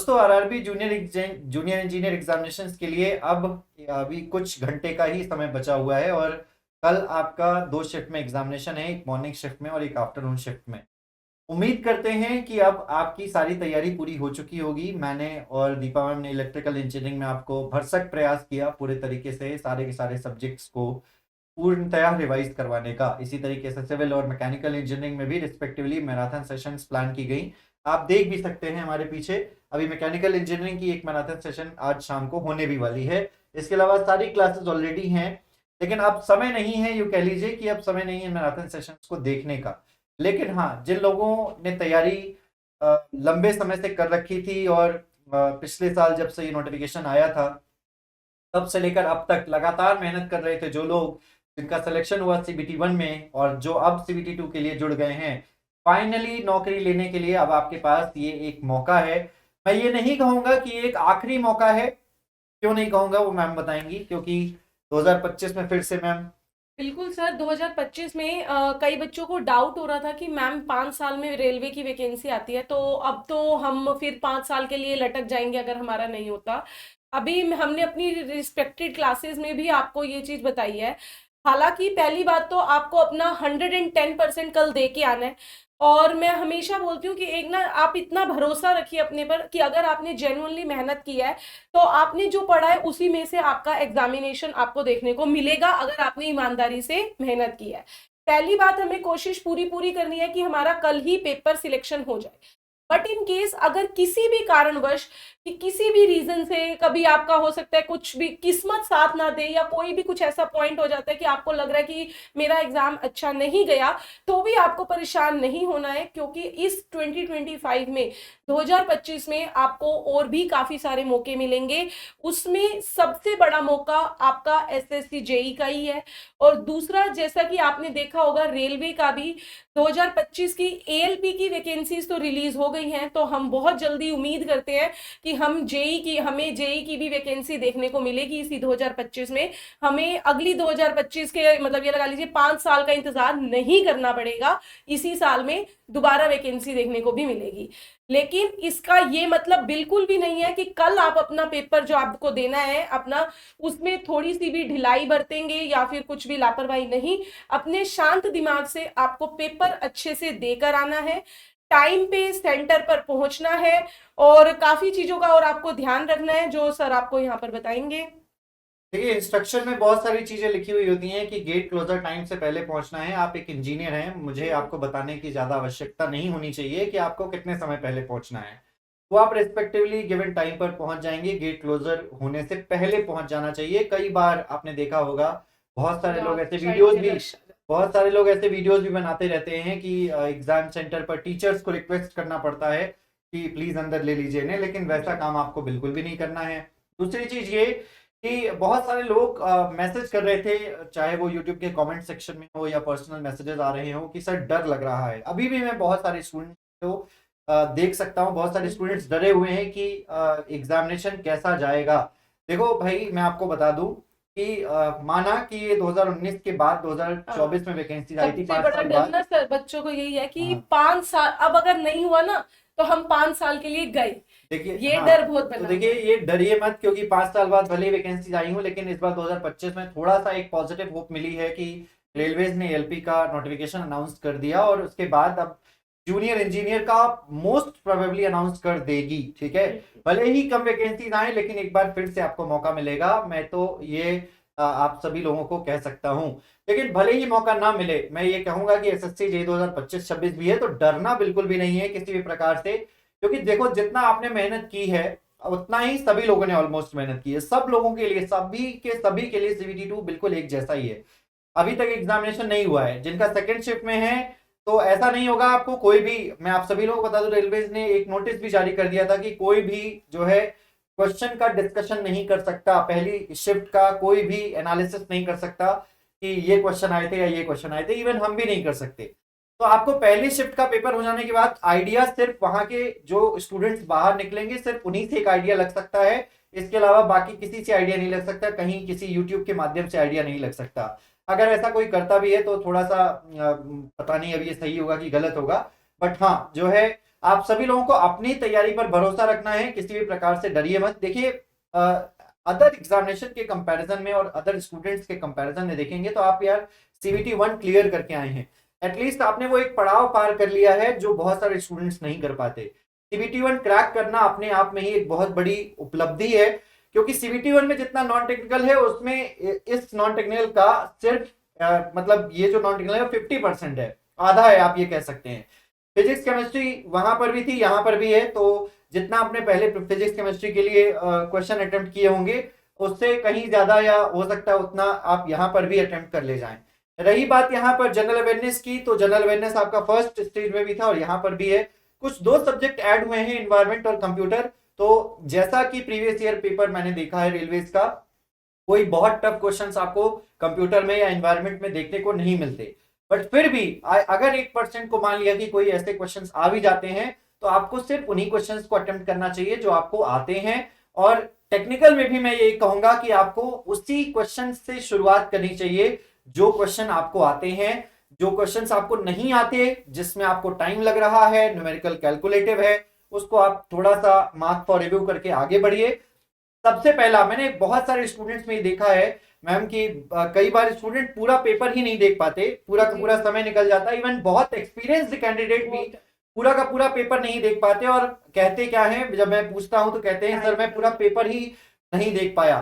दोस्तों RRB junior engineer examinations के लिए अब अभी कुछ घंटे का ही समय बचा हुआ है और कल आपका दो शिफ्ट में एग्जामिनेशन है, एक मॉर्निंग शिफ्ट में और एक आफ्टरनून शिफ्ट में। उम्मीद करते हैं कि अब आपकी सारी तैयारी पूरी हो चुकी होगी। मैंने और दीपा मैम ने इलेक्ट्रिकल इंजीनियरिंग में आपको भरसक प्रयास किया पूरे तरीके से सारे के सारे सब्जेक्ट्स को पूर्णतया रिवाइज करवाने का। इसी तरीके से सिविल और मैकेनिकल इंजीनियरिंग में भी रिस्पेक्टिवली मैराथन सेशंस प्लान की गई। आप देख भी सकते हैं हमारे पीछे अभी मैकेनिकल इंजीनियरिंग की एक मैराथन सेशन आज शाम को होने भी वाली है। इसके अलावा सारी क्लासेस ऑलरेडी हैं, लेकिन अब समय नहीं है, यूँ कह लीजिए कि अब समय नहीं है मैराथन सेशंस को देखने का। लेकिन हाँ, जिन लोगों ने तैयारी लंबे समय से कर रखी थी और पिछले साल जब से ये नोटिफिकेशन आया था तब से लेकर अब तक लगातार मेहनत कर रहे थे, जो लोग जिनका सिलेक्शन हुआ सीबीटी 1 में और जो अब सीबीटी 2 के लिए जुड़ गए हैं, फाइनली नौकरी लेने के लिए अब आपके पास ये एक मौका है। मैं ये नहीं कहूंगा कि एक आखिरी मौका है, क्यों नहीं कहूंगा वो मैम बताएंगी, क्योंकि 2025 में फिर से मैम। बिल्कुल सर, 2025 में कई बच्चों को डाउट हो रहा था कि मैम 5 साल में रेलवे की वैकेंसी आती है, तो अब तो हम फिर 5 साल के लिए लटक जाएंगे अगर हमारा नहीं होता। अभी हमने अपनी रिस्पेक्टेड क्लासेस में भी आपको ये चीज बताई है। हालांकि पहली बात तो आपको अपना 110% कल दे के आना है। और मैं हमेशा बोलती हूँ कि एक ना आप इतना भरोसा रखिए अपने पर कि अगर आपने जेन्युइनली मेहनत किया है तो आपने जो पढ़ा है उसी में से आपका एग्जामिनेशन आपको देखने को मिलेगा, अगर आपने ईमानदारी से मेहनत की है। पहली बात, हमें कोशिश पूरी पूरी करनी है कि हमारा कल ही पेपर सिलेक्शन हो जाए। बट इन केस अगर किसी भी कारणवश कि किसी भी रीजन से कभी आपका हो सकता है कुछ भी किस्मत साथ ना दे या कोई भी कुछ ऐसा पॉइंट हो जाता है कि आपको लग रहा है कि मेरा एग्जाम अच्छा नहीं गया, तो भी आपको परेशान नहीं होना है, क्योंकि इस 2025 में 2025 में आपको और भी काफी सारे मौके मिलेंगे। उसमें सबसे बड़ा मौका आपका एसएससी जेई का ही है। और दूसरा, जैसा कि आपने देखा होगा रेलवे का भी 2025 की एएलपी की वैकेंसीज तो रिलीज हो गई हैं, तो हम बहुत जल्दी उम्मीद करते हैं कि हमें जेई की भी वैकेंसी देखने को मिलेगी इसी 2025 में। हमें अगली 2025 के मतलब ये लगा लीजिए 5 साल का इंतजार नहीं करना पड़ेगा, इसी साल में दोबारा वैकेंसी देखने को भी मिलेगी। लेकिन इसका ये मतलब बिल्कुल भी नहीं है कि कल आप अपना पेपर जो आपको देना है अपना, उसमें थोड़ी सी भी ढिलाई बरतेंगे या फिर कुछ भी लापरवाही नहीं। अपने शांत दिमाग से आपको पेपर अच्छे से देकर आना है, टाइम पे सेंटर पर पहुंचना है, और काफी चीजों का और आपको ध्यान रखना है जो सर आपको यहाँ पर बताएंगे। देखिए, इंस्ट्रक्शन में बहुत सारी चीजें लिखी हुई होती हैं कि गेट क्लोजर टाइम से पहले पहुंचना है। आप एक इंजीनियर हैं, मुझे आपको बताने की ज्यादा आवश्यकता नहीं होनी चाहिए कि आपको कितने समय पहले पहुंचना है। तो आप रिस्पेक्टिवली गिवन टाइम पर पहुंच जाएंगे। गेट क्लोजर होने से पहले पहुंच जाना चाहिए। कई बार आपने देखा होगा बहुत सारे लोग ऐसे वीडियोस भी बहुत सारे लोग ऐसे वीडियोस भी बनाते रहते हैं कि एग्जाम सेंटर पर टीचर्स को रिक्वेस्ट करना पड़ता है कि प्लीज अंदर ले लीजिए इन्हें, लेकिन वैसा काम आपको बिल्कुल भी नहीं करना है। दूसरी चीज ये कि बहुत सारे लोग मैसेज कर रहे थे, चाहे वो यूट्यूब के कमेंट सेक्शन में हो या पर्सनल मैसेजेस आ रहे हो कि सर डर लग रहा है। अभी भी मैं बहुत सारे स्टूडेंट्स को देख सकता हूँ, बहुत सारे स्टूडेंट्स डरे हुए हैं कि एग्जामिनेशन कैसा जाएगा। देखो भाई, मैं आपको बता दूं कि माना कि ये 2019 के बाद 2024 में वैकेंसी आई थी, सबसे 5 बड़ा साल डर बाद। ना सर बच्चों को यही है कि हाँ, 5 साल अब अगर नहीं हुआ ना तो हम 5 साल के लिए गए। देखिए, ये हाँ, डर बहुत तो बना देखिए हुआ है। ये डरिए मत, क्योंकि 5 साल बाद भले वैकेंसी आई हूँ, लेकिन इस बार 2025 में थोड़ा सा एक पॉजिटिव होप मिली है कि रेलवेज ने एलपी का नोटिफिकेशन अनाउंस कर दिया और उसके बाद अब जूनियर इंजीनियर का मोस्ट प्रोबेबली अनाउंस कर देगी। ठीक है, भले ही कम वैकेंसीज आए, लेकिन एक बार फिर से आपको मौका मिलेगा। मैं तो ये आप सभी लोगों को कह सकता हूँ। लेकिन भले ही मौका ना मिले, मैं ये कहूंगा कि एसएससी जे 2025-26 भी है, तो डरना बिल्कुल भी नहीं है किसी भी प्रकार से। क्योंकि देखो, जितना आपने मेहनत की है उतना ही सभी लोगों ने ऑलमोस्ट मेहनत की है। सब लोगों के लिए, सभी के लिए सीबीटी 2 बिल्कुल एक जैसा ही है। अभी तक एग्जामिनेशन नहीं हुआ है, जिनका सेकंड शिफ्ट में है तो ऐसा नहीं होगा आपको कोई भी। मैं आप सभी लोगों को बता दूं, रेलवेज ने एक नोटिस भी जारी कर दिया था कि कोई भी जो है क्वेश्चन का डिस्कशन नहीं कर सकता, पहली शिफ्ट का कोई भी एनालिसिस नहीं कर सकता कि ये क्वेश्चन आए थे या ये क्वेश्चन आए थे। इवन हम भी नहीं कर सकते। तो आपको पहली शिफ्ट का पेपर हो जाने के बाद आइडिया सिर्फ वहां के जो स्टूडेंट्स बाहर निकलेंगे, सिर्फ उन्हीं से एक आइडिया लग सकता है। इसके अलावा बाकी किसी से आइडिया नहीं लग सकता, कहीं किसी यूट्यूब के माध्यम से आइडिया नहीं लग सकता। अगर ऐसा कोई करता भी है तो थोड़ा सा पता नहीं अब ये सही होगा कि गलत होगा। बट हाँ, जो है आप सभी लोगों को अपनी तैयारी पर भरोसा रखना है, किसी भी प्रकार से डरिए मत। देखिए अदर एग्जामिनेशन के कंपैरिजन में और अदर स्टूडेंट्स के कंपैरिजन में देखेंगे तो आप यार सीबीटी 1 क्लियर करके आए हैं। एटलीस्ट आपने वो एक पड़ाव पार कर लिया है जो बहुत सारे स्टूडेंट्स नहीं कर पाते। सीबीटी 1 क्रैक करना अपने आप में ही एक बहुत बड़ी उपलब्धि है, क्योंकि सीबीटी 1 में जितना नॉन टेक्निकल है उसमें इस नॉन टेक्निकल का सिर्फ मतलब ये जो नॉन टेक्निकल है 50% है, आधा है आप ये कह सकते हैं। फिजिक्स केमिस्ट्री वहां पर भी थी, यहाँ पर भी है, तो जितना आपने पहले फिजिक्स केमिस्ट्री के लिए क्वेश्चन अटेम्प्ट किए होंगे उससे कहीं ज्यादा या हो सकता है उतना आप यहाँ पर भी अटेम्प्ट कर ले जाएं। रही बात यहाँ पर जनरल अवेयरनेस की, तो जनरल अवेयरनेस आपका फर्स्ट स्टेज में भी था और यहाँ पर भी है। कुछ दो सब्जेक्ट ऐड हुए हैं, इन्वायरमेंट और कंप्यूटर। तो जैसा कि प्रीवियस ईयर पेपर मैंने देखा है रेलवेज का, कोई बहुत टफ क्वेश्चंस आपको कंप्यूटर में या एनवायरनमेंट में देखने को नहीं मिलते। बट फिर भी अगर 1% को मान लिया कि कोई ऐसे क्वेश्चंस आ भी जाते हैं तो आपको सिर्फ उन्हीं क्वेश्चंस को अटेम्प्ट करना चाहिए जो आपको आते हैं। और टेक्निकल में भी मैं यही कहूंगा कि आपको उसी क्वेश्चन से शुरुआत करनी चाहिए जो क्वेश्चन आपको आते हैं। जो क्वेश्चंस आपको नहीं आते, जिसमें आपको टाइम लग रहा है, न्यूमेरिकल कैलकुलेटिव है, उसको आप थोड़ा सा मार्क फॉर रिव्यू करके आगे बढ़िए। सबसे पहला मैंने बहुत सारे स्टूडेंट्स में देखा है मैम कि कई बार स्टूडेंट पूरा पेपर ही नहीं देख पाते, पूरा का पूरा समय निकल जाता है। इवन बहुत एक्सपीरियंस्ड कैंडिडेट भी पूरा का पूरा पेपर नहीं देख पाते और कहते क्या है, जब मैं पूछता हूं तो कहते हैं सर मैं पूरा पेपर ही नहीं देख पाया।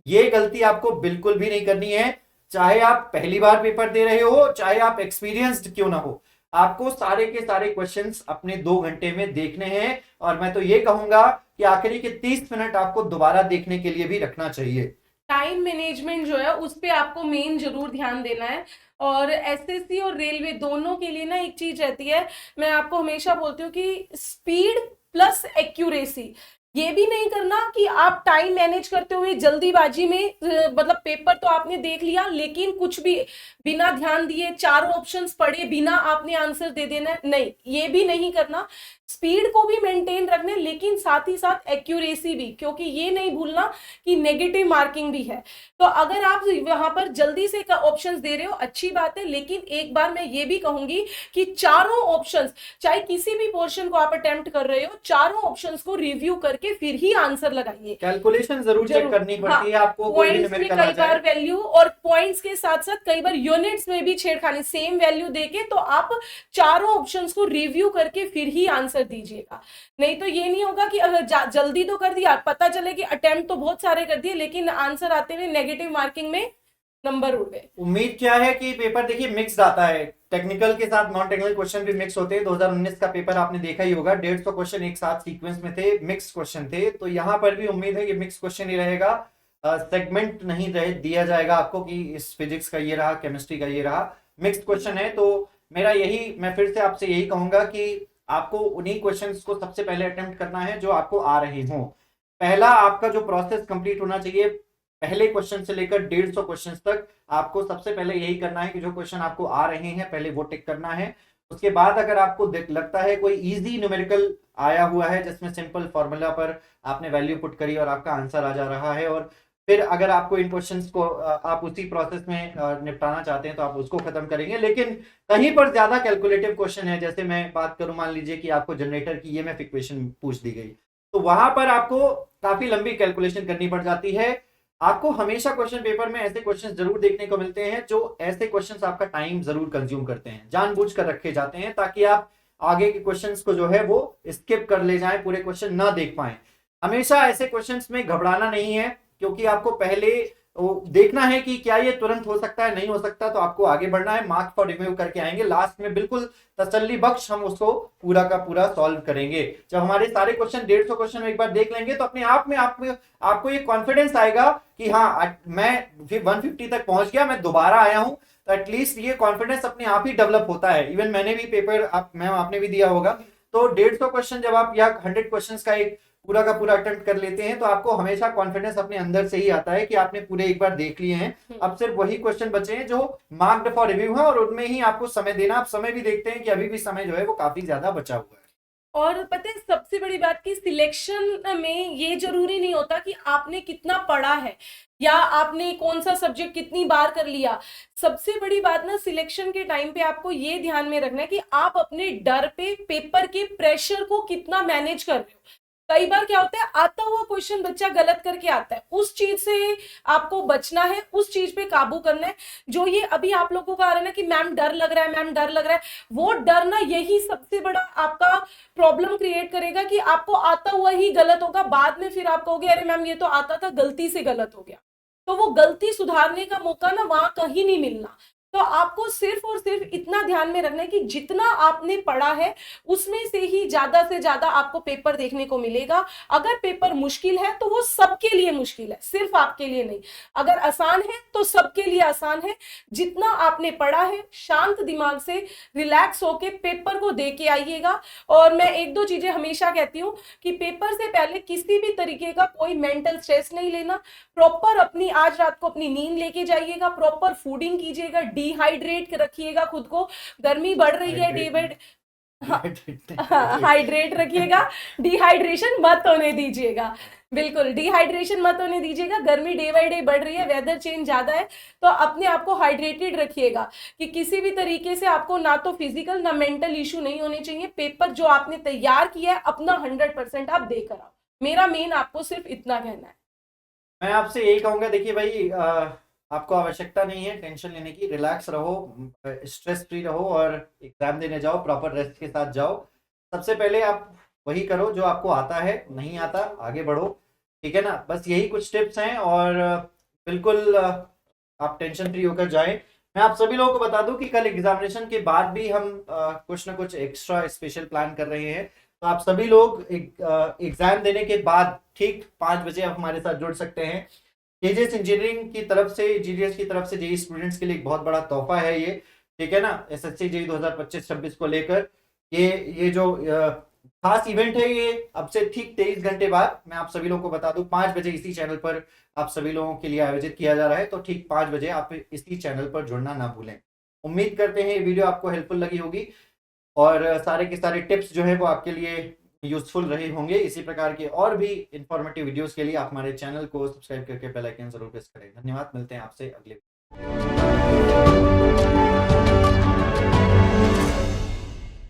ये गलती आपको बिल्कुल भी नहीं करनी है, चाहे आप पहली बार पेपर दे रहे हो, चाहे आप एक्सपीरियंस्ड क्यों ना हो। आपको सारे के सारे क्वेश्चंस अपने 2 घंटे में देखने हैं और मैं तो ये कहूंगा कि आखिरी के 30 मिनट आपको दोबारा देखने के लिए भी रखना चाहिए। टाइम मैनेजमेंट जो है उस पे आपको मेन जरूर ध्यान देना है। और एसएससी और रेलवे दोनों के लिए ना एक चीज रहती है, मैं आपको हमेशा बोलती हूँ कि स्पीड प्लस एक्यूरेसी। ये भी नहीं करना कि आप टाइम मैनेज करते हुए जल्दीबाजी में मतलब पेपर तो आपने देख लिया लेकिन कुछ भी बिना ध्यान दिए चारों ऑप्शंस पढ़े बिना आपने आंसर दे देना, नहीं ये भी नहीं करना। स्पीड को भी मेंटेन रखने लेकिन साथ ही साथ एक्यूरेसी भी, क्योंकि ये नहीं भूलना कि नेगेटिव मार्किंग भी है। तो अगर आप वहां पर जल्दी से ऑप्शंस दे रहे हो अच्छी बात है, लेकिन एक बार मैं ये भी कहूंगी कि चारों ऑप्शंस चाहे किसी भी पोर्शन को आप अटेम्प्ट कर रहे हो, चारों ऑप्शंस को रिव्यू करके फिर ही आंसर लगाइए। कैलकुलेशन जरूर चेक करनी पड़ती है आपको, कोई भी पॉइंट्स में न्यूमेरिकल आ कई जाए। बार वैल्यू और पॉइंट्स के साथ साथ कई बार यूनिट्स में भी छेड़खानी, सेम वैल्यू देके तो आप चारों ऑप्शंस को रिव्यू करके फिर ही आंसर दीजिएगा। नहीं तो ये नहीं होगा कि अगर जल्दी तो कर दिया, पता चले कि अटेम्प्ट तो बहुत सारे कर दिए लेकिन आंसर आते हुए नेगेटिव मार्किंग में नंबर उड़ गए। उम्मीद क्या है कि पेपर देखिए मिक्स आता है, टेक्निकल के साथ नॉन टेक्निकल क्वेश्चन भी मिक्स होते हैं। 2019 का पेपर आपने देखा ही होगा, 150 क्वेश्चन एक साथ सीक्वेंस में थे, मिक्स क्वेश्चन थे। तो यहाँ पर भी उम्मीद है कि मिक्स क्वेश्चन ही रहेगा, सेगमेंट नहीं दिया जाएगा आपको कि इस फिजिक्स का ये रहा, केमिस्ट्री का ये रहा, मिक्स क्वेश्चन है। तो मेरा यही, मैं फिर से आपसे यही कहूंगा कि आपको उन्हीं क्वेश्चंस को सबसे पहले अटेम्प्ट करना है जो आपको आ रहे हों। पहला आपका जो प्रोसेस कंप्लीट होना चाहिए, पहले क्वेश्चन से लेकर 150 क्वेश्चन तक आपको सबसे पहले यही करना है कि जो क्वेश्चन आपको आ रहे हैं पहले वो टिक करना है। उसके बाद अगर आपको लगता है कोई इजी न्यूमेरिकल आया हुआ है जिसमें सिंपल फॉर्मूला पर आपने वैल्यू पुट करी और आपका आंसर आ जा रहा है, और फिर अगर आपको इन क्वेश्चंस को आप उसी प्रोसेस में निपटाना चाहते हैं तो आप उसको खत्म करेंगे। लेकिन कहीं पर ज्यादा कैलकुलेटिव क्वेश्चन है, जैसे मैं बात करूं, मान लीजिए कि आपको जनरेटर की ईएमएफ इक्वेशन पूछ दी गई, तो वहां पर आपको काफी लंबी कैलकुलेशन करनी पड़ जाती है। आपको हमेशा क्वेश्चन पेपर में ऐसे क्वेश्चन जरूर देखने को मिलते हैं जो ऐसे क्वेश्चंस आपका टाइम जरूर कंज्यूम करते हैं, जानबूझकर रखे जाते हैं ताकि आप आगे के क्वेश्चंस को जो है वो स्किप कर ले जाएं, पूरे क्वेश्चन ना देख पाएं। हमेशा ऐसे क्वेश्चंस में घबराना नहीं है, क्योंकि आपको पहले देखना है कि क्या ये तुरंत हो सकता है, नहीं हो सकता, तो आपको आगे बढ़ना है, मार्क फॉर रिव्यू करके आएंगे। लास्ट में बिल्कुल तसल्ली बख्श हम उसको पूरा का पूरा सॉल्व करेंगे। जब हमारे सारे क्वेश्चन 150 क्वेश्चन एक बार देख लेंगे तो अपने आप में आपको ये कॉन्फिडेंस आएगा कि हाँ मैं 150 तक पहुंच गया, मैं दोबारा आया हूं। तो एटलीस्ट ये कॉन्फिडेंस अपने आप ही डेवलप होता है। इवन मैंने भी पेपर मैम आपने भी दिया होगा, तो 150 क्वेश्चन जब आप या 100 क्वेश्चन का एक पूरा का पूरा अटेम्प्ट कर लेते हैं तो आपको हमेशा कॉन्फिडेंस अपने अंदर से ही आता है कि आपने पूरे एक बार देख लिए हैं। अब सिर्फ वही क्वेश्चन बचे हैं जो मार्क्ड फॉर रिव्यू है और उनमें ही आपको समय देना। आप समय भी देखते हैं कि अभी भी समय जो है वो काफी ज्यादा बचा हुआ है। और पता है सबसे बड़ी बात कि सिलेक्शन में ये जरूरी नहीं होता कि आपने कितना पढ़ा है या आपने कौन सा सब्जेक्ट कितनी बार कर लिया। सबसे बड़ी बात ना सिलेक्शन के टाइम पे आपको ये ध्यान में रखना है कि आप अपने डर पे पेपर के प्रेशर को कितना मैनेज कर रहे हो। कई बार क्या होता है आता हुआ क्वेश्चन बच्चा गलत करके आता है, उस चीज से आपको बचना है, उस चीज पे काबू करना है। जो ये अभी आप लोगों का आ रहा है ना कि मैम डर लग रहा है, मैम डर लग रहा है, वो डर ना यही सबसे बड़ा आपका प्रॉब्लम क्रिएट करेगा कि आपको आता हुआ ही गलत होगा। बाद में फिर आप कहोगे अरे मैम ये तो आता था, गलती से गलत हो गया। तो वो गलती सुधारने का मौका ना वहां कहीं नहीं मिलना। तो आपको सिर्फ और सिर्फ इतना ध्यान में रखना है कि जितना आपने पढ़ा है उसमें से ही ज्यादा से ज्यादा आपको पेपर देखने को मिलेगा। अगर पेपर मुश्किल है तो वो सबके लिए मुश्किल है, सिर्फ आपके लिए नहीं। अगर आसान है तो सबके लिए आसान है। जितना आपने पढ़ा है शांत दिमाग से रिलैक्स होके पेपर को दे के आइएगा। और मैं एक दो चीजें हमेशा कहती हूँ कि पेपर से पहले किसी भी तरीके का कोई मेंटल स्ट्रेस नहीं लेना। प्रॉपर अपनी आज रात को अपनी नींद लेके जाइएगा, प्रॉपर फूडिंग कीजिएगा, डिहाइड्रेट रखिएगा खुद को। गर्मी बढ़ रही है डे बाय हाइड्रेट रखिएगा, डिहाइड्रेशन मत होने दीजिएगा। बिल्कुल डिहाइड्रेशन मत होने दीजिएगा। गर्मी डे बाय डे बढ़ रही है, वेदर चेंज ज्यादा है, तो अपने आप को हाइड्रेटेड रखिएगा कि किसी भी तरीके से आपको ना तो फिजिकल ना मेंटल इशू नहीं होने चाहिए। पेपर जो आपने तैयार किया है अपना 100% आप देकर आओ। मेरा मेन आपको सिर्फ इतना कहना है। मैं आपसे यही कहूंगा, देखिए भाई, आपको आवश्यकता नहीं है टेंशन लेने की, रिलैक्स रहो, स्ट्रेस फ्री रहो और एग्जाम देने जाओ, प्रॉपर रेस्ट के साथ जाओ। सबसे पहले आप वही करो जो आपको आता है, नहीं आता आगे बढ़ो, ठीक है ना। बस यही कुछ टिप्स हैं और बिल्कुल आप टेंशन फ्री होकर जाएं। मैं आप सभी लोगों को बता दूं कि कल एग्जामिनेशन के बाद भी हम कुछ ना कुछ एक्स्ट्रा स्पेशल प्लान कर रहे हैं। तो आप सभी लोग एग्जाम देने के बाद ठीक 5 बजे आप हमारे साथ जुड़ सकते हैं। केजेस इंजीनियरिंग की तरफ से, जीडीएस की तरफ से जेई स्टूडेंट्स के लिए एक बहुत बड़ा तोहफा है ये, ठीक है ना। एसएससी जेई 2025-26 को लेकर ये जो खास इवेंट है, ये अब से ठीक 23 घंटे बाद, मैं आप सभी लोगों को बता दूं 5 बजे इसी चैनल पर आप सभी लोगों के लिए आयोजित किया जा रहा है। तो ठीक 5 बजे आप इसी चैनल पर जुड़ना ना भूलें। उम्मीद करते हैं ये वीडियो आपको हेल्पफुल लगी होगी और सारे के सारे टिप्स जो है वो आपके लिए यूजफुल रहे होंगे। इसी प्रकार के और भी इंफॉर्मेटिव वीडियोस के लिए आप हमारे चैनल को सब्सक्राइब करके बेल आइकन जरूर प्रेस करें। धन्यवाद, मिलते हैं आपसे अगले